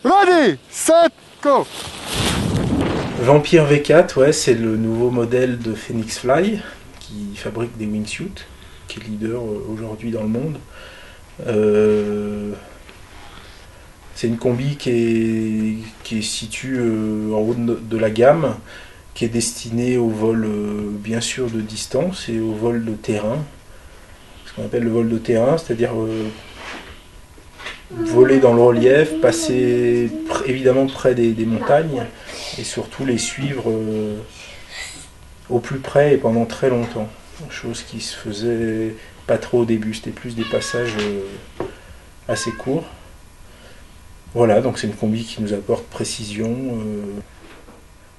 Ready, set, go. Vampire V4, ouais, c'est le nouveau modèle de Phoenix Fly qui fabrique des wingsuits, qui est leader aujourd'hui dans le monde. C'est une combi qui est située en haut de la gamme, qui est destinée au vol bien sûr de distance et au vol de terrain. Ce qu'on appelle le vol de terrain, c'est-à-dire voler dans le relief, passer évidemment près des montagnes et surtout les suivre au plus près et pendant très longtemps. Chose qui se faisait pas trop au début, c'était plus des passages assez courts. Voilà, donc c'est une combi qui nous apporte précision,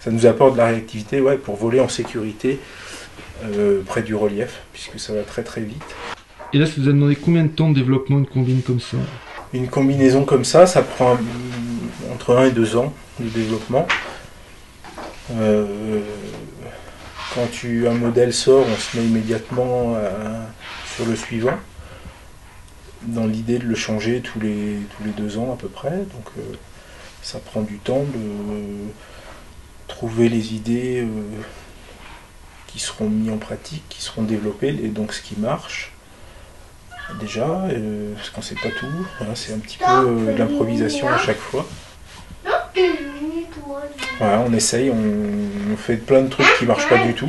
ça nous apporte de la réactivité, ouais, pour voler en sécurité près du relief, puisque ça va très très vite. Et là, ça vous a demandé combien de temps de développement une combine comme ça? Une combinaison comme ça prend entre 1 et 2 ans de développement. Quand un modèle sort, on se met immédiatement sur le suivant, dans l'idée de le changer tous les 2 ans à peu près. Donc ça prend du temps de trouver les idées qui seront mises en pratique, qui seront développées, et donc ce qui marche. Déjà, parce qu'on ne sait pas tout, hein, c'est un petit peu de l'improvisation à chaque fois. Voilà, on essaye, on fait plein de trucs qui ne marchent pas du tout.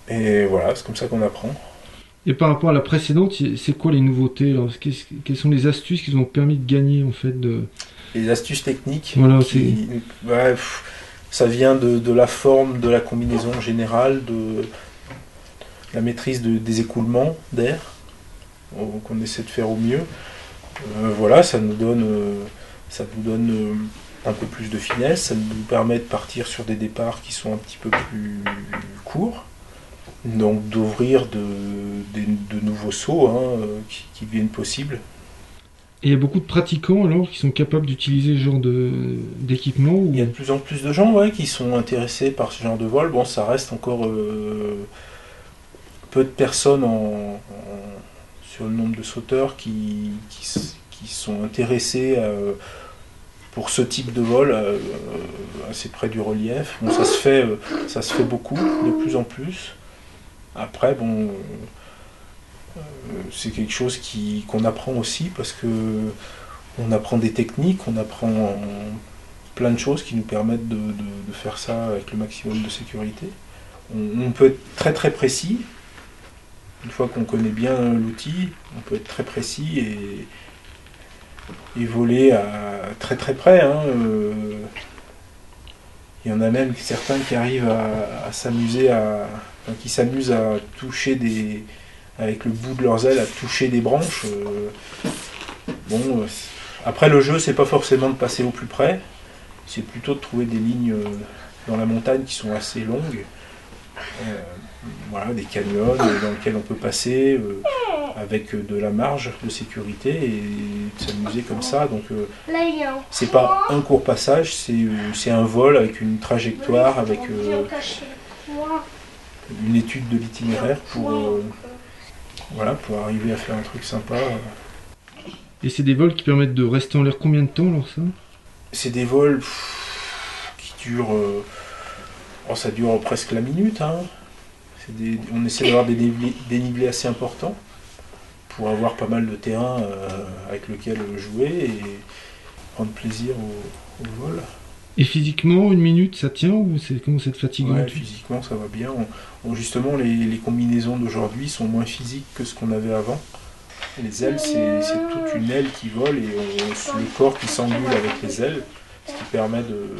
Et voilà, c'est comme ça qu'on apprend. Et par rapport à la précédente, c'est quoi les nouveautés là? Quelles sont les astuces qui vous ont permis de gagner en fait Les astuces techniques, voilà, ouais, ça vient de la forme de la combinaison générale, de la maîtrise des écoulements d'air, qu'on essaie de faire au mieux. Voilà, ça nous donne un peu plus de finesse, ça nous permet de partir sur des départs qui sont un petit peu plus courts, donc d'ouvrir de nouveaux sauts qui deviennent possibles. Et il y a beaucoup de pratiquants alors qui sont capables d'utiliser ce genre d'équipement ou... Il y a de plus en plus de gens, ouais, qui sont intéressés par ce genre de vol. Bon, ça reste encore peu de personnes sur le nombre de sauteurs qui sont intéressés pour ce type de vol assez près du relief. Bon, ça se fait beaucoup, de plus en plus. Après, bon, c'est quelque chose qu'on apprend aussi parce que on apprend des techniques, on apprend plein de choses qui nous permettent de faire ça avec le maximum de sécurité. On peut être très très précis. Une fois qu'on connaît bien l'outil, on peut être très précis et voler à très très près. Il y en a même certains qui arrivent à s'amuser qui s'amusent à toucher avec le bout de leurs ailes, à toucher des branches. Bon, après le jeu, c'est pas forcément de passer au plus près, c'est plutôt de trouver des lignes dans la montagne qui sont assez longues. Voilà, des canyons dans lesquels on peut passer avec de la marge de sécurité et de s'amuser comme ça. Donc c'est pas un court passage, c'est un vol avec une trajectoire, avec une étude de l'itinéraire pour arriver à faire un truc sympa. Et c'est des vols qui permettent de rester en l'air combien de temps alors ça? C'est des vols qui durent... ça dure presque la minute. On essaie d'avoir des dénivelés assez importants pour avoir pas mal de terrain avec lequel jouer et prendre plaisir au vol. Et physiquement, une minute, ça tient ou comment c'est fatigant? Ouais, physiquement, ça va bien. Justement, les combinaisons d'aujourd'hui sont moins physiques que ce qu'on avait avant. Les ailes, c'est toute une aile qui vole et le corps qui s'engule avec les ailes, ce qui permet de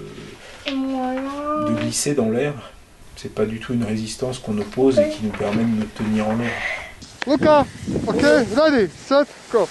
glisser dans l'air. C'est pas du tout une résistance qu'on oppose et qui nous permet de nous tenir en l'air. Luca, ok, ready, set, go.